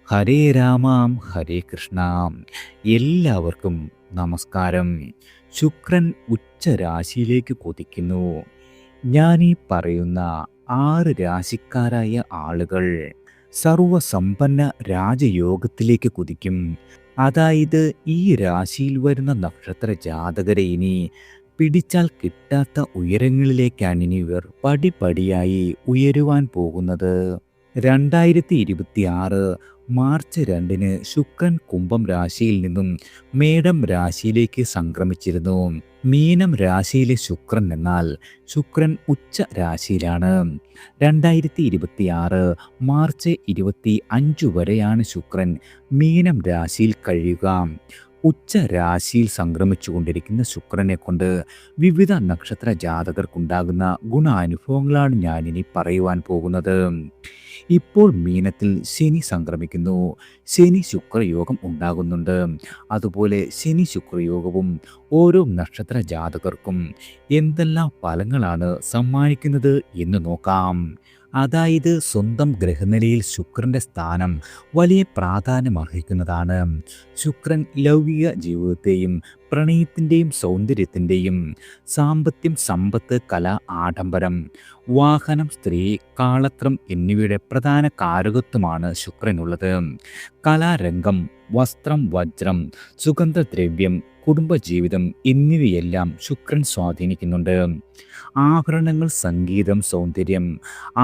ഹരേ രാമാം ഹരേ കൃഷ്ണ. എല്ലാവർക്കും നമസ്കാരം. ശുക്രൻ ഉച്ചരാശിയിലേക്ക് കുതിക്കുന്നു. ഞാനീ പറയുന്ന 6 രാശിക്കാരായ ആളുകൾ സർവസമ്പന്ന രാജയോഗത്തിലേക്ക് കുതിക്കും. അതായത് ഈ രാശിയിൽ വരുന്ന നക്ഷത്ര ജാതകരെ ഇനി പിടിച്ചാൽ കിട്ടാത്ത ഉയരങ്ങളിലേക്കാണ് ഇവർ പടിപടിയായി ഉയരുവാൻ പോകുന്നത്. 2026 മാർച്ച് 2-ന് ശുക്രൻ കുംഭം രാശിയിൽ നിന്നും മേടം രാശിയിലേക്ക് സംക്രമിച്ചിരുന്നു. മീനം രാശിയിലെ ശുക്രൻ എന്നാൽ ശുക്രൻ ഉച്ച രാശിയിലാണ്. 2026 മാർച്ച് 25 വരെയാണ് ശുക്രൻ മീനം രാശിയിൽ കഴിയുക. ഉച്ച രാശിയിൽ സംക്രമിച്ചുകൊണ്ടിരിക്കുന്ന ശുക്രനെ കൊണ്ട് വിവിധ നക്ഷത്ര ജാതകർക്കുണ്ടാകുന്ന ഗുണാനുഭവങ്ങളാണ് ഞാനിനി പറയുവാൻ പോകുന്നത്. ഇപ്പോൾ മീനത്തിൽ ശനി സംക്രമിക്കുന്നു. ശനി ശുക്രയോഗം ഉണ്ടാകുന്നുണ്ട്. അതുപോലെ ശനി ശുക്രയോഗവും ഓരോ നക്ഷത്ര ജാതകർക്കും എന്തെല്ലാം ഫലങ്ങളാണ് സമ്മാനിക്കുന്നത് എന്ന് നോക്കാം. അതായത് സ്വന്തം ഗ്രഹനിലയിൽ ശുക്രൻ്റെ സ്ഥാനം വലിയ പ്രാധാന്യം അർഹിക്കുന്നതാണ്. ശുക്രൻ ലൗകിക ജീവിതത്തെയും പ്രണയത്തിൻ്റെയും സൗന്ദര്യത്തിൻ്റെയും സാമ്പത്യം, സമ്പത്ത്, കല, ആഡംബരം, വാഹനം, സ്ത്രീ, കാളത്രം എന്നിവയുടെ പ്രധാന കാരകത്വമാണ് ശുക്രനുള്ളത്. കലാരംഗം, വസ്ത്രം, വജ്രം, സുഗന്ധദ്രവ്യം, കുടുംബജീവിതം എന്നിവയെല്ലാം ശുക്രൻ സ്വാധീനിക്കുന്നുണ്ട്. ആഭരണങ്ങൾ, സംഗീതം, സൗന്ദര്യം,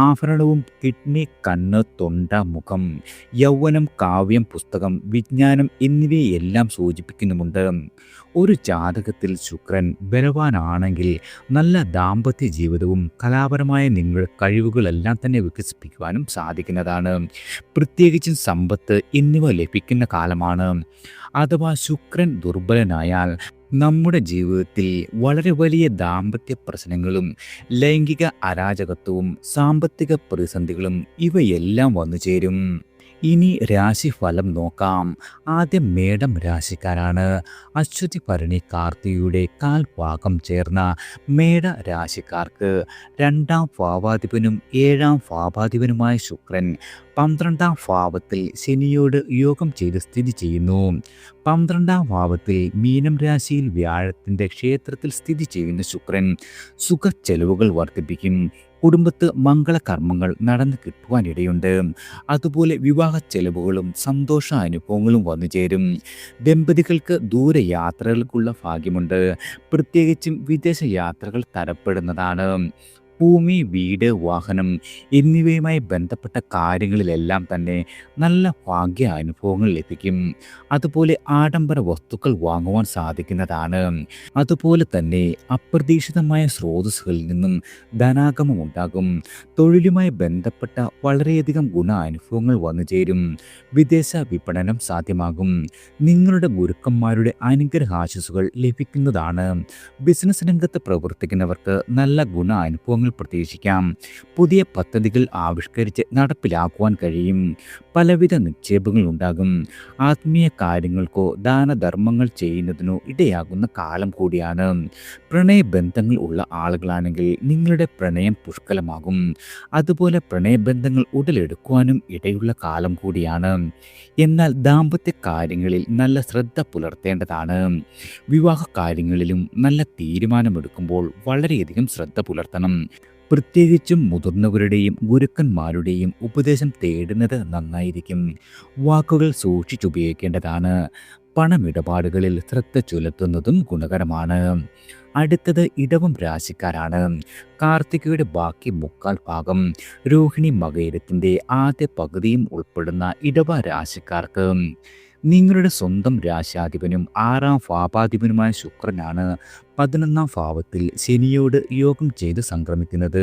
ആഭരണവും കിഡ്നി, കണ്ണ്, തൊണ്ട, മുഖം, യൗവനം, കാവ്യം, പുസ്തകം, വിജ്ഞാനം എന്നിവയെല്ലാം സൂചിപ്പിക്കുന്നുമുണ്ട്. ഒരു ജാതകത്തിൽ ശുക്രൻ ബലവാനാണെങ്കിൽ നല്ല ദാമ്പത്യ ജീവിതവും കലാപരമായ നിങ്ങളുടെ കഴിവുകളെല്ലാം തന്നെ വികസിപ്പിക്കുവാനും സാധിക്കുന്നതാണ്. പ്രത്യേകിച്ചും സമ്പത്ത് എന്നിവ ലഭിക്കുന്ന കാലമാണ്. അഥവാ ശുക്രൻ ദുർബലനായാൽ നമ്മുടെ ജീവിതത്തിൽ വളരെ വലിയ ദാമ്പത്യ പ്രശ്നങ്ങളും ലൈംഗിക അരാജകത്വവും സാമ്പത്തിക പ്രതിസന്ധികളും ഇവയെല്ലാം വന്നു ചേരും. ഇനി രാശിഫലം നോക്കാം. ആദ്യം മേടം രാശിക്കാരാണ്. അശ്വതി, ഭരണി, കാർത്തികയുടെ കാൽഭാഗം ചേർന്ന മേട രാശിക്കാർക്ക് 2-ാം ഭാവാധിപനും 7-ാം ഭാവാധിപനുമായ ശുക്രൻ 12-ാം ഭാവത്തിൽ ശനിയോട് യോഗം ചെയ്ത് സ്ഥിതി ചെയ്യുന്നു. 12-ാം ഭാവത്തിൽ മീനം രാശിയിൽ വ്യാഴത്തിൻ്റെ ക്ഷേത്രത്തിൽ സ്ഥിതി ചെയ്യുന്ന ശുക്രൻ സുഖച്ചെലവുകൾ വർദ്ധിപ്പിക്കും. കുടുംബത്ത് മംഗളകർമ്മങ്ങൾ നടന്നു കിട്ടുവാനിടയുണ്ട്. അതുപോലെ വിവാഹ ചെലവുകളും സന്തോഷ അനുഭവങ്ങളും വന്നു ചേരും. ദമ്പതികൾക്ക് ദൂരയാത്രകൾക്കുള്ള ഭാഗ്യമുണ്ട്. പ്രത്യേകിച്ചും വിദേശ യാത്രകൾ തരപ്പെടുന്നതാണ്. ഭൂമി, വീട്, വാഹനം എന്നിവയുമായി ബന്ധപ്പെട്ട കാര്യങ്ങളിലെല്ലാം തന്നെ നല്ല ഭാഗ്യ അനുഭവങ്ങൾ ലഭിക്കും. അതുപോലെ ആഡംബര വസ്തുക്കൾ വാങ്ങുവാൻ സാധിക്കുന്നതാണ്. അതുപോലെ തന്നെ അപ്രതീക്ഷിതമായ സ്രോതസ്സുകളിൽ നിന്നും ധനാഗമം ഉണ്ടാകും. തൊഴിലുമായി ബന്ധപ്പെട്ട വളരെയധികം ഗുണാനുഭവങ്ങൾ വന്നു ചേരും. വിദേശ വിപണനം സാധ്യമാകും. നിങ്ങളുടെ ഗുരുക്കന്മാരുടെ അനുഗ്രഹാശിസുകൾ ലഭിക്കുന്നതാണ്. ബിസിനസ് രംഗത്ത് പ്രവർത്തിക്കുന്നവർക്ക് നല്ല ഗുണാനുഭവങ്ങൾ പ്രതീക്ഷിക്കാം. പുതിയ പദ്ധതികൾ ആവിഷ്കരിച്ച് നടപ്പിലാക്കുവാൻ കഴിയും. പലവിധ നിക്ഷേപങ്ങൾ ഉണ്ടാകും. ആത്മീയ കാര്യങ്ങൾക്കോ ദാനധർമ്മങ്ങൾ ചെയ്യുന്നതിനോ ഇടയാകുന്ന കാലം കൂടിയാണ്. പ്രണയബന്ധങ്ങൾ ഉള്ള ആളുകളാണെങ്കിൽ നിങ്ങളുടെ പ്രണയം പുഷ്കലമാകും. അതുപോലെ പ്രണയബന്ധങ്ങൾ ഉടലെടുക്കുവാനും ഇടയുള്ള കാലം കൂടിയാണ്. എന്നാൽ ദാമ്പത്യ കാര്യങ്ങളിൽ നല്ല ശ്രദ്ധ പുലർത്തേണ്ടതാണ്. വിവാഹ കാര്യങ്ങളിലും നല്ല തീരുമാനമെടുക്കുമ്പോൾ വളരെയധികം ശ്രദ്ധ പുലർത്തണം. പ്രത്യേകിച്ചും മുതിർന്നവരുടെയും ഗുരുക്കന്മാരുടെയും ഉപദേശം തേടുന്നത് നന്നായിരിക്കും. വാക്കുകൾ സൂക്ഷിച്ചുപയോഗിക്കേണ്ടതാണ്. പണമിടപാടുകളിൽ ശ്രദ്ധ ചെലുത്തുന്നതും ഗുണകരമാണ്. അടുത്തത് ഇടവം രാശിക്കാരാണ്. കാർത്തികയുടെ ബാക്കി മുക്കാൽ ഭാഗം, രോഹിണി മകയിരത്തിൻ്റെ ആദ്യ പകുതിയും ഉൾപ്പെടുന്ന ഇടവ രാശിക്കാർക്ക് നിങ്ങളുടെ സ്വന്തം രാശാധിപനും 6-ാം ഭാവാധിപനുമായ ശുക്രനാണ് 11-ാം ഭാവത്തിൽ ശനിയോട് യോഗം ചെയ്ത് സംക്രമിക്കുന്നത്.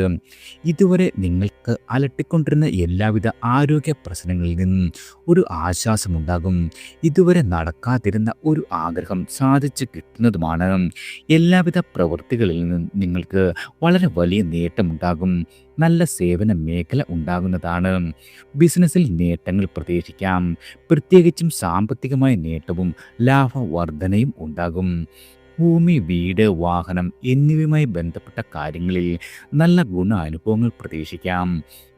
ഇതുവരെ നിങ്ങൾക്ക് അലട്ടിക്കൊണ്ടിരുന്ന എല്ലാവിധ ആരോഗ്യ പ്രശ്നങ്ങളിൽ നിന്നും ഒരു ആശ്വാസമുണ്ടാകും. ഇതുവരെ നടക്കാതിരുന്ന ഒരു ആഗ്രഹം സാധിച്ചു കിട്ടുന്നതുമാണ്. എല്ലാവിധ പ്രവൃത്തികളിൽ നിന്നും നിങ്ങൾക്ക് വളരെ വലിയ നേട്ടമുണ്ടാകും. നല്ല സേവന മേഖല ഉണ്ടാകുന്നതാണ്. ബിസിനസ്സിൽ നേട്ടങ്ങൾ പ്രതീക്ഷിക്കാം. പ്രത്യേകിച്ചും സാമ്പത്തികമായ നേട്ടവും ലാഭവർധനയും ഉണ്ടാകും. ഭൂമി, വീട്, വാഹനം എന്നിവയുമായി ബന്ധപ്പെട്ട കാര്യങ്ങളിൽ നല്ല ഗുണാനുഭവങ്ങൾ പ്രതീക്ഷിക്കാം.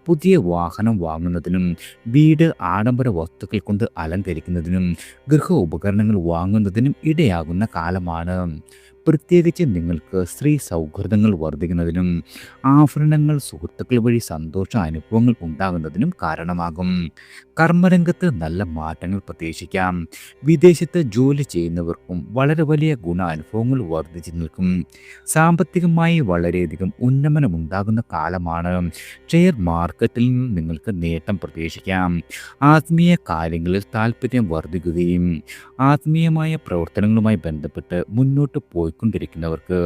പുതിയ വാഹനം വാങ്ങുന്നതിനും വീട് ആഡംബര വസ്തുക്കൾ കൊണ്ട് അലങ്കരിക്കുന്നതിനും ഗൃഹ ഉപകരണങ്ങൾ വാങ്ങുന്നതിനും ഇടയാകുന്ന കാലമാണ്. പ്രത്യേകിച്ച് നിങ്ങൾക്ക് സ്ത്രീ സൗഹൃദങ്ങൾ വർദ്ധിക്കുന്നതിനും ആഭരണങ്ങൾ സുഹൃത്തുക്കൾ വഴി സന്തോഷ അനുഭവങ്ങൾ ഉണ്ടാകുന്നതിനും കാരണമാകും. കർമ്മരംഗത്ത് നല്ല മാറ്റങ്ങൾ പ്രതീക്ഷിക്കാം. വിദേശത്ത് ജോലി ചെയ്യുന്നവർക്കും വളരെ വലിയ ഗുണാനുഭവങ്ങൾ വർദ്ധിച്ചു നിൽക്കും. സാമ്പത്തികമായി വളരെയധികം ഉന്നമനമുണ്ടാകുന്ന കാലമാണ്. ഷെയർ മാർക്കറ്റിൽ നിന്ന് നിങ്ങൾക്ക് നേട്ടം പ്രതീക്ഷിക്കാം. ആത്മീയ കാര്യങ്ങളിൽ താല്പര്യം വർദ്ധിക്കുകയും ആത്മീയമായ പ്രവർത്തനങ്ങളുമായി ബന്ധപ്പെട്ട് മുന്നോട്ട് പോയിക്കൊണ്ടിരിക്കുന്നവർക്ക്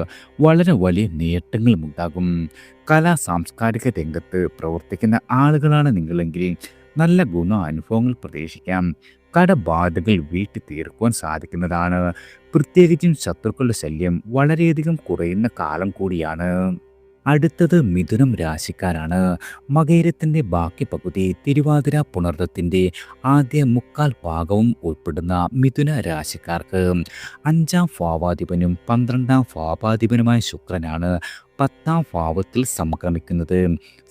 വളരെ വലിയ നേട്ടങ്ങളും ഉണ്ടാകും. സാംസ്കാരിക രംഗത്ത് പ്രവർത്തിക്കുന്ന ആളുകളാണ് നിങ്ങളെങ്കിൽ നല്ല അനുഭവങ്ങൾ പ്രതീക്ഷിക്കാം. കടബാധകൾ വീട്ടി തീർക്കുവാൻ സാധിക്കുന്നതാണ്. പ്രത്യേകിച്ചും ശത്രുക്കളുടെ ശല്യം വളരെയധികം കുറയുന്ന കാലം കൂടിയാണ്. അടുത്തത് മിഥുനം രാശിക്കാരാണ്. മകയിരത്തിൻ്റെ ബാക്കി പകുതി, തിരുവാതിര പുണർദത്തിൻ്റെ ആദ്യ മുക്കാൽ ഭാഗവും ഉൾപ്പെടുന്ന മിഥുന രാശിക്കാർക്ക് 5ാം ഭാവാധിപനും 12ാം ഭാവാധിപനുമായ ശുക്രനാണ് 10ാം ഭാവത്തിൽ സംക്രമിക്കുന്നത്.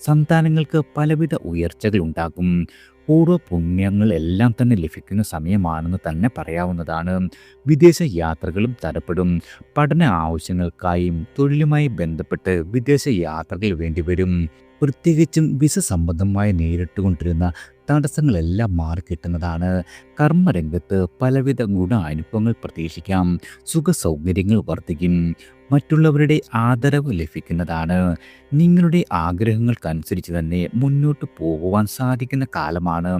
സന്താനങ്ങൾക്ക് പലവിധ ഉയർച്ചകൾ ഉണ്ടാകും. പൂർവ്വ പുണ്യങ്ങൾ എല്ലാം തന്നെ ലഭിക്കുന്ന സമയമാണെന്ന് തന്നെ പറയാവുന്നതാണ്. വിദേശ യാത്രകളും തരപ്പെടും. പഠന ആവശ്യങ്ങൾക്കായും തൊഴിലുമായി ബന്ധപ്പെട്ട് വിദേശ യാത്രകൾ വേണ്ടിവരും. പ്രത്യേകിച്ചും വിസ സംബന്ധമായി നേരിട്ടുകൊണ്ടിരുന്ന തടസ്സങ്ങളെല്ലാം മാറിക്കിട്ടുന്നതാണ്. കർമ്മരംഗത്ത് പലവിധ അനുഭവങ്ങൾ പ്രതീക്ഷിക്കാം. സുഖ സൗകര്യങ്ങൾ വർദ്ധിക്കും. മറ്റുള്ളവരുടെ ആദരവ് ലഭിക്കുന്നതാണ്. നിങ്ങളുടെ ആഗ്രഹങ്ങൾക്കനുസരിച്ച് തന്നെ മുന്നോട്ട് പോകുവാൻ സാധിക്കുന്ന കാലമാണ്.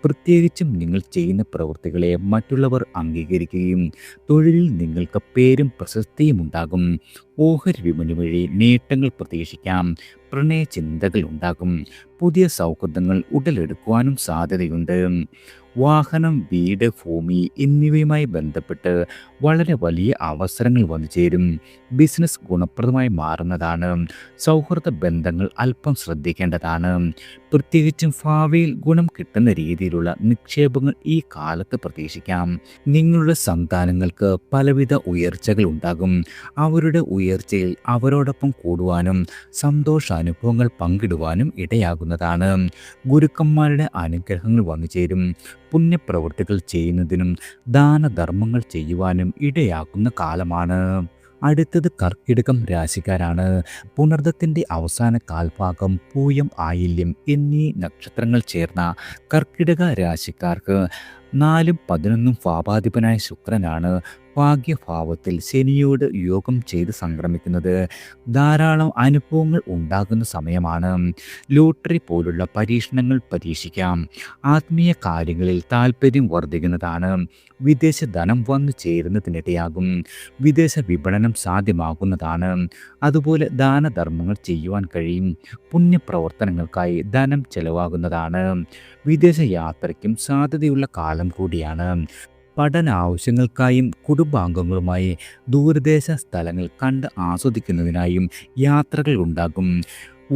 പ്രത്യേകിച്ചും നിങ്ങൾ ചെയ്യുന്ന പ്രവൃത്തികളെ മറ്റുള്ളവർ അംഗീകരിക്കുകയും തൊഴിലിൽ നിങ്ങൾക്ക് പേരും പ്രശസ്തിയും ഉണ്ടാകും. ഓഹരി വിപണി വഴി നേട്ടങ്ങൾ പ്രതീക്ഷിക്കാം. പ്രണയ ചിന്തകൾ ഉണ്ടാകും. പുതിയ സൗഹൃദങ്ങൾ ഉടലെടുക്കുവാനും സാധ്യതയുണ്ട്. വാഹനം, വീട്, ഭൂമി എന്നിവയുമായി ബന്ധപ്പെട്ട് വളരെ വലിയ അവസരങ്ങൾ വന്നു ചേരും. ബിസിനസ് ഗുണപ്രദമായി മാറുന്നതാണ്. സൗഹൃദ ബന്ധങ്ങൾ അല്പം ശ്രദ്ധിക്കേണ്ടതാണ്. പ്രത്യേകിച്ചും ഭാവിയിൽ ഗുണം കിട്ടുന്ന രീതിയിലുള്ള നിക്ഷേപങ്ങൾ ഈ കാലത്ത് പ്രതീക്ഷിക്കാം. നിങ്ങളുടെ സന്താനങ്ങൾക്ക് പലവിധ ഉയർച്ചകൾ ഉണ്ടാകും. അവരുടെ ഉയർച്ചയിൽ അവരോടൊപ്പം കൂടുവാനും സന്തോഷാനുഭവങ്ങൾ പങ്കിടുവാനും ഇടയാകുന്നതാണ്. ഗുരുക്കന്മാരുടെ അനുഗ്രഹങ്ങൾ വന്നു ചേരും. പുണ്യപ്രവൃത്തികൾ ചെയ്യുന്നതിനും ദാനധർമ്മങ്ങൾ ചെയ്യുവാനും ഇടയാക്കുന്ന കാലമാണ്. അടുത്തത് കർക്കിടകം രാശിക്കാരാണ്. പുണർദത്തിൻ്റെ അവസാന കാൽഭാഗം, പൂയം, ആയില്യം എന്നീ നക്ഷത്രങ്ങൾ ചേർന്ന കർക്കിടക രാശിക്കാർക്ക് 4ഉം 11ഉം ഭാവാധിപനായ ശുക്രനാണ് ഭാഗ്യഭാവത്തിൽ ശനിയോട് യോഗം ചെയ്ത് സംക്രമിക്കുന്നത്. ധാരാളം അനുഭവങ്ങൾ ഉണ്ടാകുന്ന സമയമാണ്. ലോട്ടറി പോലുള്ള പരീക്ഷണങ്ങൾ പരീക്ഷിക്കാം. ആത്മീയ കാര്യങ്ങളിൽ താല്പര്യം വർദ്ധിക്കുന്നതാണ്. വിദേശ ധനം വന്നു ചേരുന്നതിനിടയാകും. വിദേശ വിപണനം സാധ്യമാകുന്നതാണ്. അതുപോലെ ദാനധർമ്മങ്ങൾ ചെയ്യുവാൻ കഴിയും. പുണ്യപ്രവർത്തനങ്ങൾക്കായി ധനം ചെലവാകുന്നതാണ്. വിദേശ യാത്രയ്ക്കും സാധ്യതയുള്ള കാലം കൂടിയാണ്. പഠന ആവശ്യങ്ങൾക്കായും കുടുംബാംഗങ്ങളുമായി ദൂരദേശ സ്ഥലങ്ങൾ കണ്ട് ആസ്വദിക്കുന്നതിനായും യാത്രകൾ ഉണ്ടാകും.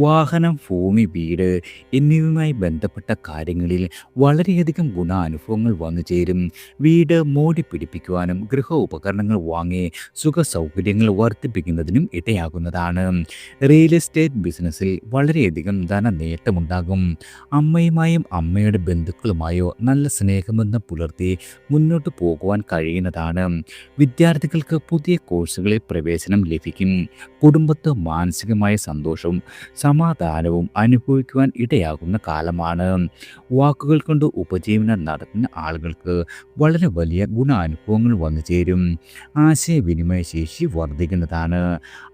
വാഹനം, ഭൂമി, വീട് എന്നിവയുമായി ബന്ധപ്പെട്ട കാര്യങ്ങളിൽ വളരെയധികം ഗുണാനുഭവങ്ങൾ വന്നു ചേരും. വീട് മോടി പിടിപ്പിക്കുവാനും ഗൃഹ ഉപകരണങ്ങൾ വാങ്ങി സുഖ സൗകര്യങ്ങൾ വർദ്ധിപ്പിക്കുന്നതിനും ഇടയാകുന്നതാണ്. റിയൽ എസ്റ്റേറ്റ് ബിസിനസ്സിൽ വളരെയധികം നേട്ടമുണ്ടാകും. അമ്മയുമായും അമ്മയുടെ ബന്ധുക്കളുമായോ നല്ല സ്നേഹബന്ധം പുലർത്തി മുന്നോട്ട് പോകുവാൻ കഴിയുന്നതാണ്. വിദ്യാർത്ഥികൾക്ക് പുതിയ കോഴ്സുകളിൽ പ്രവേശനം ലഭിക്കും. കുടുംബത്ത് മാനസികമായ സന്തോഷവും സമാധാനവും അനുഭവിക്കുവാൻ ഇടയാകുന്ന കാലമാണ്. വാക്കുകൾ കൊണ്ട് ഉപജീവനം നടത്തുന്ന ആളുകൾക്ക് വളരെ വലിയ ഗുണാനുഭവങ്ങൾ വന്നു ചേരും. ആശയവിനിമയ ശേഷി വർദ്ധിക്കുന്നതാണ്.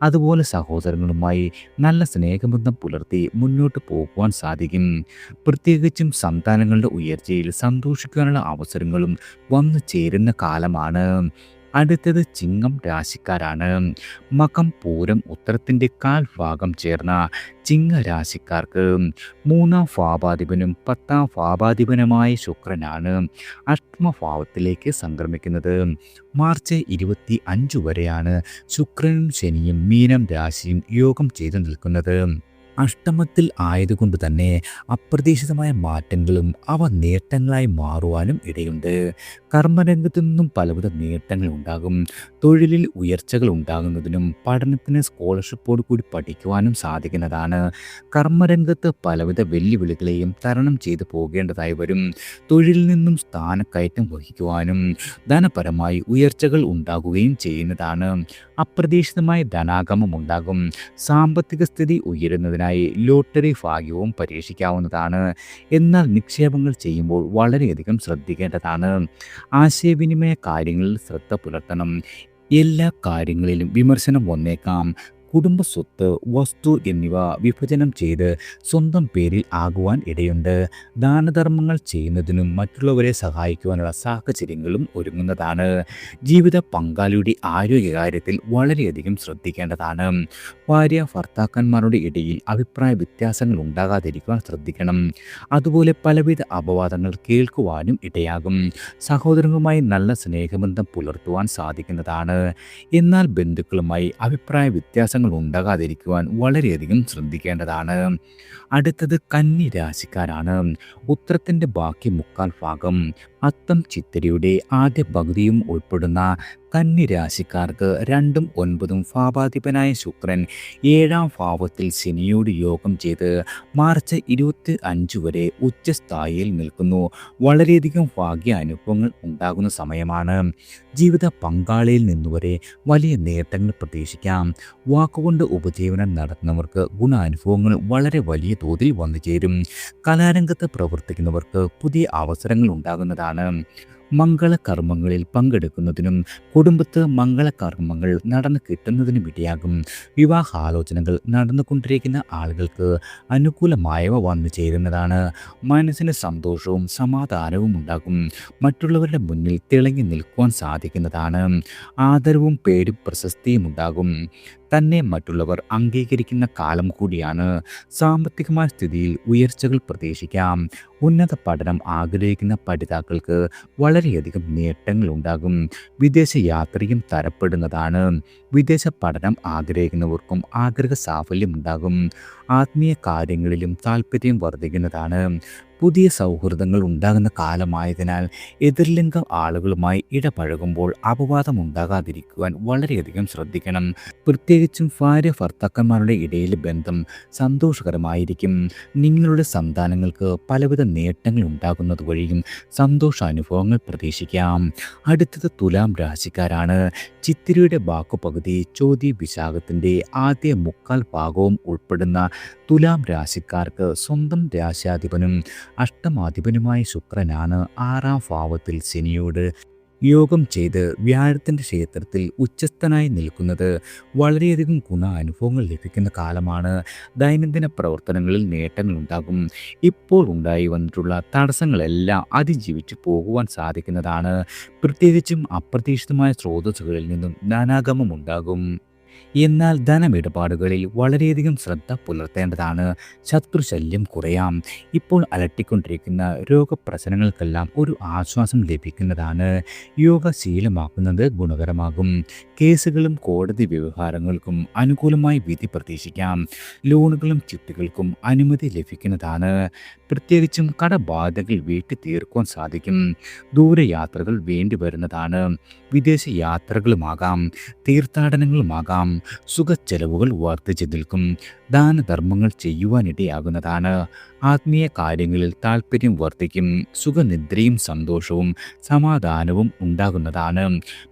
അതുപോലെ സഹോദരങ്ങളുമായി നല്ല സ്നേഹബന്ധം പുലർത്തി മുന്നോട്ട് പോകുവാൻ സാധിക്കും. പ്രത്യേകിച്ചും സന്താനങ്ങളുടെ ഉയർച്ചയിൽ സന്തോഷിക്കാനുള്ള അവസരങ്ങളും വന്നു ചേരുന്ന കാലമാണ്. അടുത്തത് ചിങ്ങം രാശിക്കാരാണ്. മകം, പൂരം, ഉത്തരത്തിൻ്റെ കാൽഭാഗം ചേർന്ന ചിങ്ങ രാശിക്കാർക്ക് 3ാം ഭാവാധിപനും 10ാം ഭാവാധിപനുമായ ശുക്രനാണ് അഷ്ടമഭാവത്തിലേക്ക് സംക്രമിക്കുന്നത്. മാർച്ച് 25 വരെയാണ് ശുക്രനും ശനിയും മീനം രാശിയും യോഗം ചെയ്തു നിൽക്കുന്നത്. അഷ്ടമത്തിൽ ആയതുകൊണ്ട് തന്നെ അപ്രതീക്ഷിതമായ മാറ്റങ്ങളും അവ നേട്ടങ്ങളായി മാറുവാനും ഇടയുണ്ട്. കർമ്മരംഗത്തു നിന്നും പലവിധ നേട്ടങ്ങൾ ഉണ്ടാകും. തൊഴിലിൽ ഉയർച്ചകൾ ഉണ്ടാകുന്നതിനും പഠനത്തിന് സ്കോളർഷിപ്പോട് കൂടി പഠിക്കുവാനും സാധിക്കുന്നതാണ്. കർമ്മരംഗത്ത് പലവിധ വെല്ലുവിളികളെയും തരണം ചെയ്തു പോകേണ്ടതായി വരും. തൊഴിലിൽ നിന്നും സ്ഥാനക്കയറ്റം വഹിക്കുവാനും ധനപരമായി ഉയർച്ചകൾ ഉണ്ടാകുകയും ചെയ്യുന്നതാണ്. അപ്രതീക്ഷിതമായ ധനാഗമം ഉണ്ടാകും. സാമ്പത്തിക സ്ഥിതി ഉയരുന്നതിനായി ലോട്ടറി ഭാഗ്യവും പരീക്ഷിക്കാവുന്നതാണ്. എന്നാൽ നിക്ഷേപങ്ങൾ ചെയ്യുമ്പോൾ വളരെയധികം ശ്രദ്ധിക്കേണ്ടതാണ്. ആശയവിനിമയ കാര്യങ്ങളിൽ ശ്രദ്ധ പുലർത്തണം. എല്ലാ കാര്യങ്ങളിലും വിമർശനം വന്നേക്കാം. കുടുംബ സ്വത്ത്, വസ്തു എന്നിവ വിഭജനം ചെയ്ത് സ്വന്തം പേരിൽ ആകുവാൻ ഇടയുണ്ട്. ദാനധർമ്മങ്ങൾ ചെയ്യുന്നതിനും മറ്റുള്ളവരെ സഹായിക്കുവാനുള്ള സാഹചര്യങ്ങളും ഒരുങ്ങുന്നതാണ്. ജീവിത പങ്കാളിയുടെ ആരോഗ്യകാര്യത്തിൽ വളരെയധികം ശ്രദ്ധിക്കേണ്ടതാണ്. ഭാര്യ ഭർത്താക്കന്മാരുടെ ഇടയിൽ അഭിപ്രായ വ്യത്യാസങ്ങൾ ഉണ്ടാകാതിരിക്കുവാൻ ശ്രദ്ധിക്കണം. അതുപോലെ പലവിധ അപവാദങ്ങൾ കേൾക്കുവാനും ഇടയാകും. സഹോദരങ്ങളുമായി നല്ല സ്നേഹബന്ധം പുലർത്തുവാൻ സാധിക്കുന്നതാണ്. എന്നാൽ ബന്ധുക്കളുമായി അഭിപ്രായ വ്യത്യാസങ്ങൾ ഉണ്ടാകാതിരിക്കുവാൻ വളരെയധികം ശ്രദ്ധിക്കേണ്ടതാണ്. അടുത്തത് കന്നി രാശിക്കാരാണ്. ഉത്തരത്തിൻ്റെ ബാക്കി മുക്കാൽ ഭാഗം, അത്തം ചിത്തിരയുടെ ആദ്യ പകുതിയും ഉൾപ്പെടുന്ന കന്നി രാശിക്കാർക്ക് 2ഉം 9ഉം ഭാവാധിപനായ ശുക്രൻ 7ാം ഭാവത്തിൽ ശനിയോട് യോഗം ചെയ്ത് മാർച്ച് 25 വരെ ഉച്ചസ്ഥായിയിൽ നിൽക്കുന്നു. വളരെയധികം ഭാഗ്യ അനുഭവങ്ങൾ ഉണ്ടാകുന്ന സമയമാണ്. ജീവിത പങ്കാളിയിൽ നിന്നുവരെ വലിയ നേട്ടങ്ങൾ പ്രതീക്ഷിക്കാം. വാക്കുകൊണ്ട് ഉപജീവനം നടത്തുന്നവർക്ക് ഗുണാനുഭവങ്ങൾ വളരെ വലിയ തോതിൽ വന്നു ചേരും. കലാരംഗത്ത് പ്രവർത്തിക്കുന്നവർക്ക് പുതിയ അവസരങ്ങൾ ഉണ്ടാകുന്നതാണ്. മംഗളകർമ്മങ്ങളിൽ പങ്കെടുക്കുന്നതിനും കുടുംബത്ത് മംഗളകർമ്മങ്ങൾ നടന്നു കിട്ടുന്നതിനും ഇടയാകും. വിവാഹാലോചനകൾ നടന്നുകൊണ്ടിരിക്കുന്ന ആളുകൾക്ക് അനുകൂലമായവ വന്നു ചേരുന്നതാണ്. മനസ്സിന് സന്തോഷവും സമാധാനവും ഉണ്ടാകും. മറ്റുള്ളവരുടെ മുന്നിൽ തിളങ്ങി നിൽക്കുവാൻ സാധിക്കുന്നതാണ്. ആദരവും പേരും പ്രശസ്തിയും ഉണ്ടാകും. തന്നെ മറ്റുള്ളവർ അംഗീകരിക്കുന്ന കാലം കൂടിയാണ്. സാമ്പത്തികമായ സ്ഥിതിയിൽ ഉയർച്ചകൾ പ്രതീക്ഷിക്കാം. ഉന്നത പഠനം ആഗ്രഹിക്കുന്ന പഠിതാക്കൾക്ക് വളരെയധികം നേട്ടങ്ങൾ ഉണ്ടാകും. വിദേശ യാത്രയും തരപ്പെടുന്നതാണ്. വിദേശ പഠനം ആഗ്രഹിക്കുന്നവർക്കും ആഗ്രഹ സാഫല്യം ഉണ്ടാകും. ആത്മീയ കാര്യങ്ങളിലും താല്പര്യം വർദ്ധിക്കുന്നതാണ്. പുതിയ സൗഹൃദങ്ങൾ ഉണ്ടാകുന്ന കാലമായതിനാൽ എതിർലിംഗ ആളുകളുമായി ഇടപഴകുമ്പോൾ അപവാദം ഉണ്ടാകാതിരിക്കുവാൻ വളരെയധികം ശ്രദ്ധിക്കണം. പ്രത്യേകിച്ചും ഭാര്യ ഭർത്താക്കന്മാരുടെ ഇടയിലെ ബന്ധം സന്തോഷകരമായിരിക്കും. നിങ്ങളുടെ സന്താനങ്ങൾക്ക് പലവിധ നേട്ടങ്ങൾ ഉണ്ടാകുന്നത് വഴിയും സന്തോഷാനുഭവങ്ങൾ പ്രതീക്ഷിക്കാം. അടുത്തത് തുലാം രാശിക്കാരാണ്. ചിത്തിരയുടെ ബാക്കുപകുതി, ചോതി വിശാഖത്തിൻ്റെ ആദ്യ മുക്കാൽ ഭാഗവും ഉൾപ്പെടുന്ന തുലാം രാശിക്കാർക്ക് സ്വന്തം രാശാധിപനും അഷ്ടമാധിപനുമായ ശുക്രനാണ് 6ാം ഭാവത്തിൽ ശനിയോട് യോഗം ചെയ്ത് വ്യാഴത്തിൻ്റെ ക്ഷേത്രത്തിൽ ഉച്ചസ്ഥനായി നിൽക്കുന്നത്. വളരെയധികം ഗുണാനുഭവങ്ങൾ ലഭിക്കുന്ന കാലമാണ്. ദൈനംദിന പ്രവർത്തനങ്ങളിൽ നേട്ടങ്ങൾ ഉണ്ടാകും. ഇപ്പോൾ ഉണ്ടായി വന്നിട്ടുള്ള തടസ്സങ്ങളെല്ലാം അതിജീവിച്ച് പോകുവാൻ സാധിക്കുന്നതാണ്. പ്രത്യേകിച്ചും അപ്രതീക്ഷിതമായ സ്രോതസ്സുകളിൽ നിന്നും ധനാഗമം ഉണ്ടാകും. എന്നാൽ ധനമിടപാടുകളിൽ വളരെയധികം ശ്രദ്ധ പുലർത്തേണ്ടതാണ്. ശത്രുശല്യം കുറയാം. ഇപ്പോൾ അലട്ടിക്കൊണ്ടിരിക്കുന്ന രോഗപ്രശ്നങ്ങൾക്കെല്ലാം ഒരു ആശ്വാസം ലഭിക്കുന്നതാണ്. യോഗ ശീലമാക്കുന്നത് ഗുണകരമാകും. കേസുകളും കോടതി വ്യവഹാരങ്ങൾക്കും അനുകൂലമായി വിധി പ്രതീക്ഷിക്കാം. ലോണുകളും ചിട്ടികൾക്കും അനുമതി ലഭിക്കുന്നതാണ്. പ്രത്യേകിച്ചും കടബാധകൾ വീട്ടി തീർക്കുവാൻ സാധിക്കും. ദൂരയാത്രകൾ വേണ്ടി വരുന്നതാണ്. വിദേശ യാത്രകളുമാകാം, തീർത്ഥാടനങ്ങളുമാകാം. സുഖച്ചെലവുകൾ വർദ്ധിച്ചു നിൽക്കും. ദാനധർമ്മങ്ങൾ ചെയ്യുവാനിടയാകുന്നതാണ്. ആത്മീയ കാര്യങ്ങളിൽ താല്പര്യം വർദ്ധിക്കും. സുഖനിദ്രയും സന്തോഷവും സമാധാനവും ഉണ്ടാകുന്നതാണ്.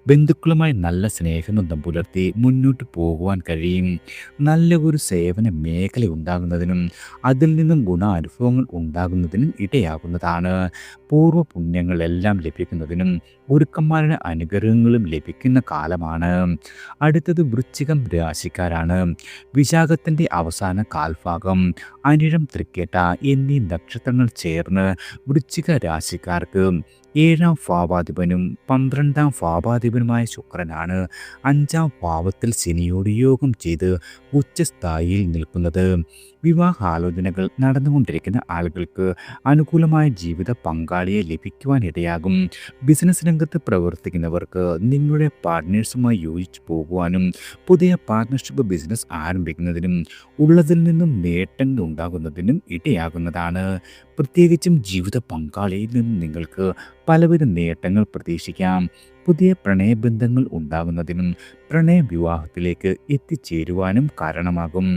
ബന്ധുക്കളുമായി നല്ല സ്നേഹബന്ധം പുലർത്തി മുന്നോട്ട് പോകുവാൻ കഴിയും. നല്ല ഒരു സേവന മേഖല ഉണ്ടാകുന്നതിനും അതിൽ നിന്നും ഗുണാനുഭവങ്ങൾ ഉണ്ടാകുന്നതിനും ഇടയാകുന്നതാണ്. പൂർവ്വ പുണ്യങ്ങളെല്ലാം ലഭിക്കുന്നതിനും ഗുരുക്കന്മാരുടെ അനുഗ്രഹങ്ങളും ലഭിക്കുന്ന കാലമാണ്. അടുത്തത് വൃശ്ചികം രാശിക്കാരാണ്. വിശാഖത്തിൻ്റെ അവസാന കാൽഭാഗം, അനിഴം, തൃക്കേട്ട എന്നീ നക്ഷത്രങ്ങൾ ചേർന്ന് വൃശ്ചിക രാശിക്കാർക്ക് 7ാം ഭാവാധിപനും 12ാം ഭാവാധിപനുമായ ശുക്രനാണ് 5ാം ഭാവത്തിൽ ശനിയോട് യോഗം ചെയ്ത് ഉച്ചസ്ഥായിയിൽ നിൽക്കുന്നത്. വിവാഹാലോചനകൾ നടന്നുകൊണ്ടിരിക്കുന്ന ആളുകൾക്ക് അനുകൂലമായ ജീവിത പങ്കാളിയെ ലഭിക്കുവാനിടയാകും. ബിസിനസ് രംഗത്ത് പ്രവർത്തിക്കുന്നവർക്ക് നിങ്ങളുടെ പാർട്ട്നേഴ്സുമായി യോജിച്ചു പോകുവാനും പുതിയ പാർട്ട്ണർഷിപ്പ് ബിസിനസ് ആരംഭിക്കുന്നതിനും ഉള്ളതിൽ നിന്നും നേട്ടങ്ങൾ ഉണ്ടാകുന്നതിനും ഇടയാകുന്നതാണ്. പ്രത്യേകിച്ചും ജീവിത പങ്കാളിയിൽ നിന്നും നിങ്ങൾക്ക് പലവിധ നേട്ടങ്ങൾ പ്രതീക്ഷിക്കാം. പുതിയ പ്രണയബന്ധങ്ങൾ ഉണ്ടാകുന്നതിനും പ്രണയ വിവാഹത്തിലേക്ക് എത്തിച്ചേരുവാനും കാരണമാകും.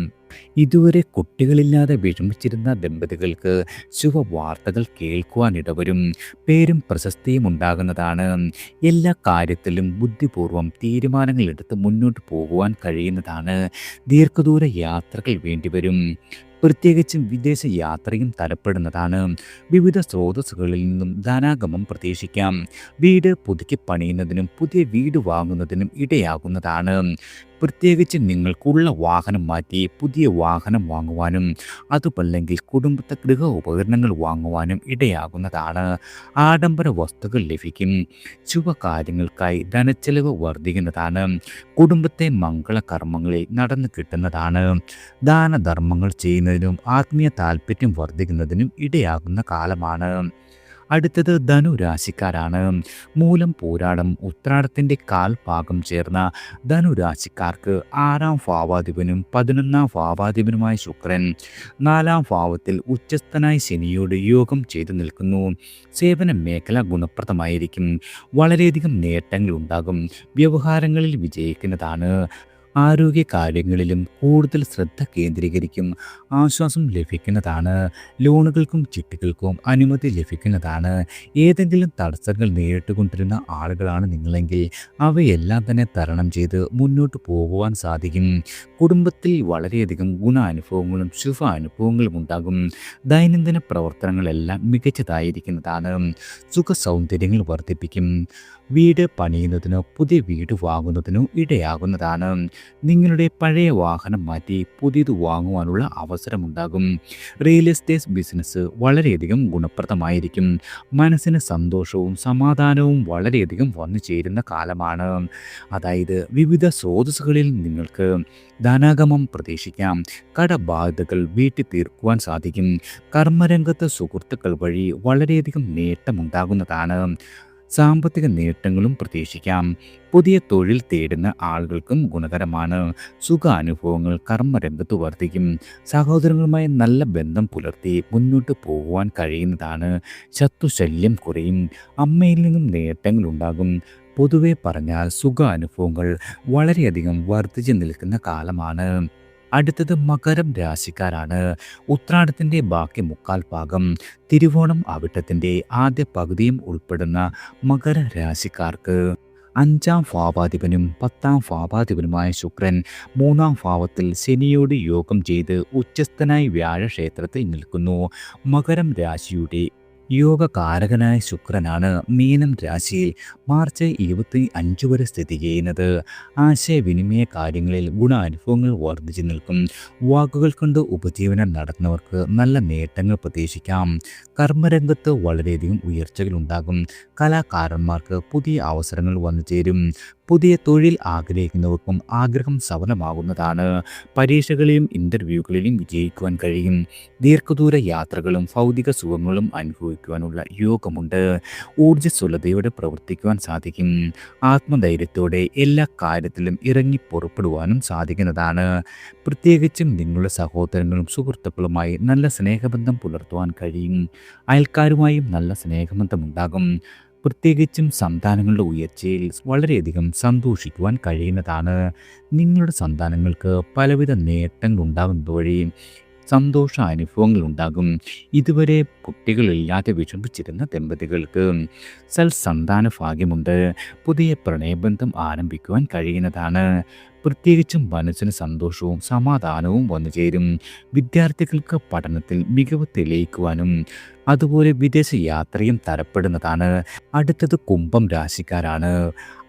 ഇതുവരെ കുട്ടികളില്ലാതെ വിഷമിച്ചിരുന്ന ദമ്പതികൾക്ക് ശുഭവാർത്തകൾ കേൾക്കുവാനിടവരും. പേരും പ്രശസ്തിയും ഉണ്ടാകുന്നതാണ്. എല്ലാ കാര്യത്തിലും ബുദ്ധിപൂർവം തീരുമാനങ്ങൾ എടുത്ത് മുന്നോട്ട് പോകുവാൻ കഴിയുന്നതാണ്. ദീർഘദൂര യാത്രകൾ വേണ്ടിവരും. പ്രത്യേകിച്ചും വിദേശ യാത്രയും തരപ്പെടുന്നതാണ്. വിവിധ സ്രോതസ്സുകളിൽ നിന്നും ധനാഗമം പ്രതീക്ഷിക്കാം. വീട് പുതുക്കി പണിയുന്നതിനും പുതിയ വീട് വാങ്ങുന്നതിനും ഇടയാകുന്നതാണ്. പ്രത്യേകിച്ച് നിങ്ങൾക്കുള്ള വാഹനം മാറ്റി പുതിയ വാഹനം വാങ്ങുവാനും അതുമല്ലെങ്കിൽ കുടുംബത്തെ ഗൃഹ ഉപകരണങ്ങൾ വാങ്ങുവാനും ഇടയാകുന്നതാണ്. ആഡംബര വസ്തുക്കൾ ലഭിക്കും. ശുഭകാര്യങ്ങൾക്കായി ധനച്ചെലവ് വർദ്ധിക്കുന്നതാണ്. കുടുംബത്തെ മംഗളകർമ്മങ്ങളിൽ നടന്നു കിട്ടുന്നതാണ്. ദാനധർമ്മങ്ങൾ ചെയ്യുന്നതിനും ആത്മീയ താല്പര്യം വർദ്ധിക്കുന്നതിനും ഇടയാകുന്ന കാലമാണ്. അടുത്തത് ധനുരാശിക്കാരാണ്. മൂലം പൂരാടം ഉത്രാടത്തിൻ്റെ കാൽഭാഗം ചേർന്ന ധനുരാശിക്കാർക്ക് 6-ാം ഭാവാധിപനും 11-ാം ഭാവാധിപനുമായ ശുക്രൻ 4-ാം ഭാവത്തിൽ ഉച്ചസ്ഥനായി ശനിയോട് യോഗം ചെയ്തു നിൽക്കുന്നു. സേവന മേഖല ഗുണപ്രദമായിരിക്കും. വളരെയധികം നേട്ടങ്ങൾ ഉണ്ടാകും. വ്യവഹാരങ്ങളിൽ വിജയിക്കുന്നതാണ്. ആരോഗ്യകാര്യങ്ങളിലും കൂടുതൽ ശ്രദ്ധ കേന്ദ്രീകരിക്കും. ആശ്വാസം ലഭിക്കുന്നതാണ്. ലോണുകൾക്കും ചിട്ടികൾക്കും അനുമതി ലഭിക്കുന്നതാണ്. ഏതെങ്കിലും തടസ്സങ്ങൾ നേരിട്ടുകൊണ്ടിരുന്ന ആളുകളാണ് നിങ്ങളെങ്കിൽ അവയെല്ലാം തന്നെ തരണം ചെയ്ത് മുന്നോട്ട് പോകുവാൻ സാധിക്കും. കുടുംബത്തിൽ വളരെയധികം ഗുണാനുഭവങ്ങളും ശുഭാനുഭവങ്ങളും ഉണ്ടാകും. ദൈനംദിന പ്രവർത്തനങ്ങളെല്ലാം മികച്ചതായിരിക്കുന്നതാണ്. സുഖ സൗന്ദര്യങ്ങൾ വർദ്ധിപ്പിക്കും. വീട് പണിയുന്നതിനോ പുതിയ വീട് വാങ്ങുന്നതിനോ ഇടയാകുന്നതാണ്. നിങ്ങളുടെ പഴയ വാഹനം മാറ്റി പുതിയത് വാങ്ങുവാനുള്ള അവസരമുണ്ടാകും. റിയൽ എസ്റ്റേറ്റ് ബിസിനസ് വളരെയധികം ഗുണപ്രദമായിരിക്കും. മനസ്സിന് സന്തോഷവും സമാധാനവും വളരെയധികം വന്നു ചേരുന്ന കാലമാണ്. അതായത് വിവിധ സ്രോതസ്സുകളിൽ നിങ്ങൾക്ക് ധനാഗമം പ്രതീക്ഷിക്കാം. കടബാധ്യതകൾ വീട്ടി തീർക്കുവാൻ സാധിക്കും. കർമ്മരംഗത്ത് സുഹൃത്തുക്കൾ വഴി വളരെയധികം നേട്ടമുണ്ടാകുന്നതാണ്. സാമ്പത്തിക നേട്ടങ്ങളും പ്രതീക്ഷിക്കാം. പുതിയ തൊഴിൽ തേടുന്ന ആളുകൾക്കും ഗുണകരമാണ്. സുഖാനുഭവങ്ങൾ കർമ്മരംഗത്ത് വർദ്ധിക്കും. സഹോദരങ്ങളുമായി നല്ല ബന്ധം പുലർത്തി മുന്നോട്ട് പോകുവാൻ കഴിയുന്നതാണ്. ശത്രുശല്യം കുറയും. അമ്മയിൽ നിന്നും നേട്ടങ്ങളുണ്ടാകും. പൊതുവെ പറഞ്ഞാൽ സുഖാനുഭവങ്ങൾ വളരെയധികം വർദ്ധിച്ചു നിൽക്കുന്ന കാലമാണ്. അടുത്തത് മകരം രാശിക്കാരാണ്. ഉത്രാടത്തിൻ്റെ ബാക്കി മുക്കാൽ ഭാഗം തിരുവോണം അവിട്ടത്തിൻ്റെ ആദ്യ പകുതിയും ഉൾപ്പെടുന്ന മകര രാശിക്കാർക്ക് 5-ാം ഭാവാധിപനും 10-ാം ഭാവാധിപനുമായ ശുക്രൻ 3-ാം ഭാവത്തിൽ ശനിയോട് യോഗം ചെയ്ത് ഉച്ചസ്ഥനായി വ്യാഴക്ഷേത്രത്തിൽ നിൽക്കുന്നു. മകരം രാശിയുടെ യോഗകാരകനായ ശുക്രനാണ് മീനം രാശിയിൽ മാർച്ച് 25 വരെ സ്ഥിതി ചെയ്യുന്നത്. ആശയവിനിമയ കാര്യങ്ങളിൽ ഗുണാനുഭവങ്ങൾ വർദ്ധിച്ചു നിൽക്കും. വാക്കുകൾ കൊണ്ട് ഉപജീവനം നടത്തുന്നവർക്ക് നല്ല നേട്ടങ്ങൾ പ്രതീക്ഷിക്കാം. കർമ്മരംഗത്ത് വളരെയധികം ഉയർച്ചകൾ ഉണ്ടാകും. കലാകാരന്മാർക്ക് പുതിയ അവസരങ്ങൾ വന്നു ചേരും. പുതിയ തൊഴിൽ ആഗ്രഹിക്കുന്നവർക്കും ആഗ്രഹം സഫലമാകുന്നതാണ്. പരീക്ഷകളിലും ഇൻ്റർവ്യൂകളിലും വിജയിക്കുവാൻ കഴിയും. ദീർഘദൂര യാത്രകളും ഭൗതിക സുഖങ്ങളും അനുഭവിക്കുവാനുള്ള യോഗമുണ്ട്. ഊർജ്ജസ്വലതയോടെ പ്രവർത്തിക്കുവാൻ സാധിക്കും. ആത്മധൈര്യത്തോടെ എല്ലാ കാര്യത്തിലും ഇറങ്ങി പുറപ്പെടുവാനും സാധിക്കുന്നതാണ്. പ്രത്യേകിച്ചും നിങ്ങളുടെ സഹോദരങ്ങളും സുഹൃത്തുക്കളുമായി നല്ല സ്നേഹബന്ധം പുലർത്തുവാൻ കഴിയും. അയൽക്കാരുമായും നല്ല സ്നേഹബന്ധമുണ്ടാകും. പ്രത്യേകിച്ചും സന്താനങ്ങളുടെ ഉയർച്ചയിൽ വളരെയധികം സന്തോഷിക്കുവാൻ കഴിയുന്നതാണ്. നിങ്ങളുടെ സന്താനങ്ങൾക്ക് പലവിധ നേട്ടങ്ങൾ ഉണ്ടാകുന്നത് വഴി സന്തോഷ അനുഭവങ്ങൾ ഉണ്ടാകും. ഇതുവരെ കുട്ടികളില്ലാതെ വിഷമിച്ചിരുന്ന ദമ്പതികൾക്ക് സൽസന്താന ഭാഗ്യമുണ്ട്. പുതിയ പ്രണയബന്ധം ആരംഭിക്കുവാൻ കഴിയുന്നതാണ്. പ്രത്യേകിച്ചും മനസ്സിന് സന്തോഷവും സമാധാനവും വന്നു ചേരും. വിദ്യാർത്ഥികൾക്ക് പഠനത്തിൽ മികവ് തെളിയിക്കുവാനും അതുപോലെ വിദേശ യാത്രയും തരപ്പെടുന്നതാണ്. അടുത്തത് കുംഭം രാശിക്കാരാണ്.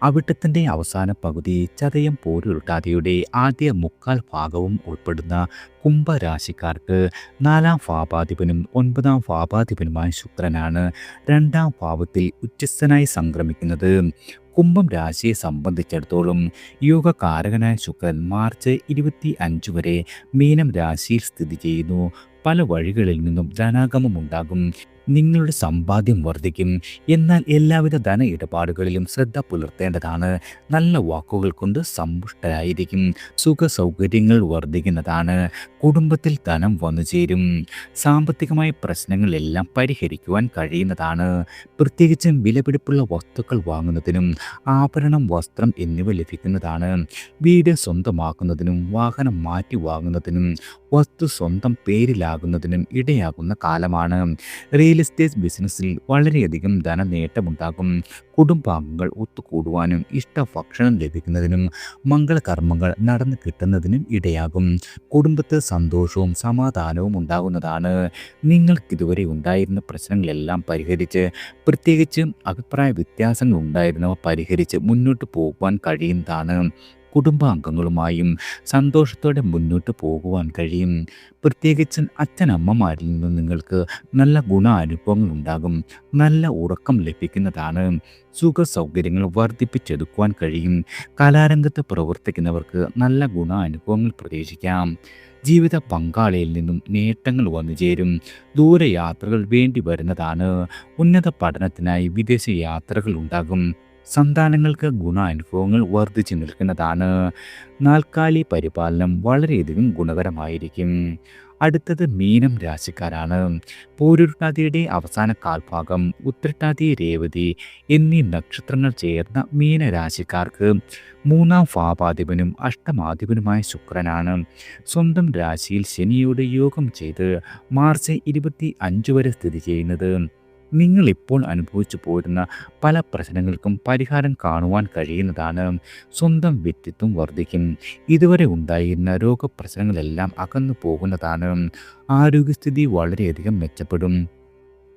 അവിട്ടത്തിൻ്റെ അവസാന പകുതി ചതയം പോരുരുട്ടാതിയുടെ ആദ്യ മുക്കാൽ ഭാഗവും ഉൾപ്പെടുന്ന കുംഭരാശിക്കാർക്ക് 4-ാം ഭാവാധിപനും 9-ാം ഭാവാധിപനുമായ ശുക്രനാണ് 2-ാം ഭാവത്തിൽ ഉച്ചസ്ഥനായി സംക്രമിക്കുന്നത്. കുംഭം രാശിയെ സംബന്ധിച്ചിടത്തോളം യോഗകാരകനായ ശുക്രൻ മാർച്ച് 25 വരെ മീനം രാശിയിൽ സ്ഥിതി ചെയ്യുന്നു. പല വഴികളിൽ നിന്നും ധനാഗമം ഉണ്ടാകും. നിങ്ങളുടെ സമ്പാദ്യം വർദ്ധിക്കും. എന്നാൽ എല്ലാവിധ ധന ഇടപാടുകളിലും ശ്രദ്ധ പുലർത്തേണ്ടതാണ്. നല്ല വാക്കുകൾ കൊണ്ട് സമ്പുഷ്ടരായിരിക്കും. സുഖ സൗകര്യങ്ങൾ വർദ്ധിക്കുന്നതാണ്. കുടുംബത്തിൽ ധനം വന്നു ചേരും. സാമ്പത്തികമായ പ്രശ്നങ്ങളെല്ലാം പരിഹരിക്കുവാൻ കഴിയുന്നതാണ്. പ്രത്യേകിച്ചും വിലപിടിപ്പുള്ള വസ്തുക്കൾ വാങ്ങുന്നതിനും ആഭരണം, വസ്ത്രം എന്നിവ ലഭിക്കുന്നതാണ്. വീട് സ്വന്തമാക്കുന്നതിനും വാഹനം മാറ്റി വാങ്ങുന്നതിനും വസ്തു സ്വന്തം പേരിലാകുന്നതിനും ഇടയാകുന്ന കാലമാണ്. റിയൽ എസ്റ്റേറ്റ് ബിസിനസ്സിൽ വളരെയധികം ധനനേട്ടമുണ്ടാകും. കുടുംബാംഗങ്ങൾ ഒത്തുകൂടുവാനും ഇഷ്ടഭക്ഷണം ലഭിക്കുന്നതിനും മംഗളകർമ്മങ്ങൾ നടന്നു കിട്ടുന്നതിനും ഇടയാകും. കുടുംബത്തിൽ സന്തോഷവും സമാധാനവും ഉണ്ടാകുന്നതാണ്. നിങ്ങൾക്കിതുവരെ ഉണ്ടായിരുന്ന പ്രശ്നങ്ങളെല്ലാം പരിഹരിച്ച്, പ്രത്യേകിച്ച് അഭിപ്രായ വ്യത്യാസങ്ങൾ ഉണ്ടായിരുന്നവ പരിഹരിച്ച് മുന്നോട്ട് പോകുവാൻ കഴിയുന്നതാണ്. കുടുംബാംഗങ്ങളുമായും സന്തോഷത്തോടെ മുന്നോട്ട് പോകുവാൻ കഴിയും. പ്രത്യേകിച്ച് അച്ഛനമ്മമാരിൽ നിന്നും നിങ്ങൾക്ക് നല്ല ഗുണാനുഭവങ്ങൾ ഉണ്ടാകും. നല്ല ഉറക്കം ലഭിക്കുന്നതാണ്. സുഖ സൗകര്യങ്ങൾ വർദ്ധിപ്പിച്ചെടുക്കുവാൻ കഴിയും. കലാരംഗത്ത് പ്രവർത്തിക്കുന്നവർക്ക് നല്ല ഗുണാനുഭവങ്ങൾ പ്രതീക്ഷിക്കാം. ജീവിത പങ്കാളിയിൽ നിന്നും നേട്ടങ്ങൾ വന്നു ചേരും. ദൂരയാത്രകൾ വേണ്ടി വരുന്നതാണ്. ഉന്നത പഠനത്തിനായി വിദേശ യാത്രകൾ ഉണ്ടാകും. സന്താനങ്ങൾക്ക് ഗുണാനുഭവങ്ങൾ വർദ്ധിച്ചു നിൽക്കുന്നതാണ്. നാൽക്കാലി പരിപാലനം വളരെയധികം ഗുണകരമായിരിക്കും. അടുത്തത് മീനം രാശിക്കാരാണ്. പൂരുരുട്ടാതിയുടെ അവസാന കാൽഭാഗം, ഉത്രട്ടാതി, രേവതി എന്നീ നക്ഷത്രങ്ങൾ ചേർന്ന മീനരാശിക്കാർക്ക് മൂന്നാം ഭാവാധിപനും അഷ്ടമാധിപനുമായ ശുക്രനാണ്. സ്വന്തം രാശിയിൽ ശനിയോട് യോഗം ചെയ്ത് മാർച്ച് 25 വരെ സ്ഥിതി ചെയ്യുന്നത് നിങ്ങൾ ഇപ്പോൾ അനുഭവിച്ചു പോരുന്ന പല പ്രശ്നങ്ങൾക്കും പരിഹാരം കാണുവാൻ കഴിയുന്നതാണ്. സ്വന്തം വ്യക്തിത്വം വർദ്ധിക്കും. ഇതുവരെ ഉണ്ടായിരുന്ന രോഗപ്രശ്നങ്ങളെല്ലാം അകന്നു പോകുന്നതാണ്. ആരോഗ്യസ്ഥിതി വളരെയധികം മെച്ചപ്പെടും.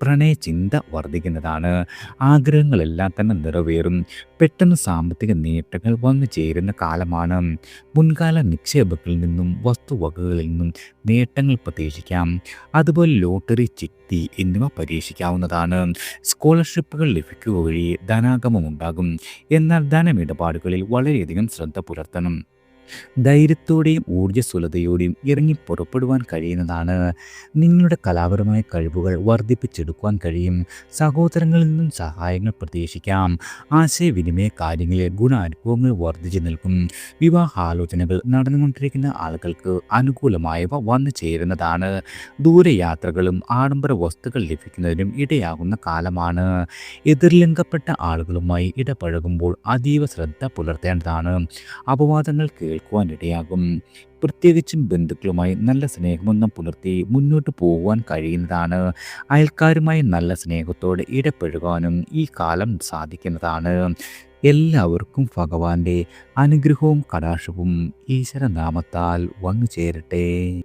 പ്രണയചിന്ത വർദ്ധിക്കുന്നതാണ്. ആഗ്രഹങ്ങളെല്ലാം തന്നെ നിറവേറും. പെട്ടെന്ന് സാമ്പത്തിക നേട്ടങ്ങൾ വന്നു ചേരുന്ന കാലമാണ്. മുൻകാല നിക്ഷേപങ്ങളിൽ നിന്നും വസ്തുവകകളിൽ നിന്നും നേട്ടങ്ങൾ പ്രതീക്ഷിക്കാം. അതുപോലെ ലോട്ടറി, ചിട്ടി എന്നിവ പരീക്ഷിക്കാവുന്നതാണ്. സ്കോളർഷിപ്പുകൾ ലഭിക്കുക വഴി ധനാഗമം ഉണ്ടാകും. എന്നാൽ ധനമിടപാടുകളിൽ വളരെയധികം ശ്രദ്ധ പുലർത്തണം. ധൈര്യത്തോടെയും ഊർജ്ജസ്വലതയോടെയും ഇറങ്ങി പുറപ്പെടുവാൻ കഴിയുന്നതാണ്. നിങ്ങളുടെ കലാപരമായ കഴിവുകൾ വർദ്ധിപ്പിച്ചെടുക്കുവാൻ കഴിയും. സഹോദരങ്ങളിൽ നിന്നും സഹായങ്ങൾ പ്രതീക്ഷിക്കാം. ആശയവിനിമയ കാര്യങ്ങളിൽ ഗുണാനുഭവങ്ങൾ വർദ്ധിച്ചു നിൽക്കും. വിവാഹാലോചനകൾ നടന്നുകൊണ്ടിരിക്കുന്ന ആളുകൾക്ക് അനുകൂലമായവ വന്നു ചേരുന്നതാണ്. ദൂരയാത്രകളും ആഡംബര വസ്തുക്കൾ ലഭിക്കുന്നതിനും ഇടയാകുന്ന കാലമാണ്. എതിർലിംഗപ്പെട്ട ആളുകളുമായി ഇടപഴകുമ്പോൾ അതീവ ശ്രദ്ധ പുലർത്തേണ്ടതാണ്. അപവാദങ്ങൾ കേൾക്കുവാനിടയാകും. പ്രത്യേകിച്ചും ബന്ധുക്കളുമായി നല്ല സ്നേഹബന്ധം പുലർത്തി മുന്നോട്ട് പോകുവാൻ കഴിയുന്നതാണ്. അയൽക്കാരുമായി നല്ല സ്നേഹത്തോടെ ഇടപഴകാനും ഈ കാലം സാധിക്കുന്നതാണ്. എല്ലാവർക്കും ഭഗവാന്റെ അനുഗ്രഹവും കടാക്ഷവും ഈശ്വരനാമത്താൽ വന്നു ചേരട്ടെ.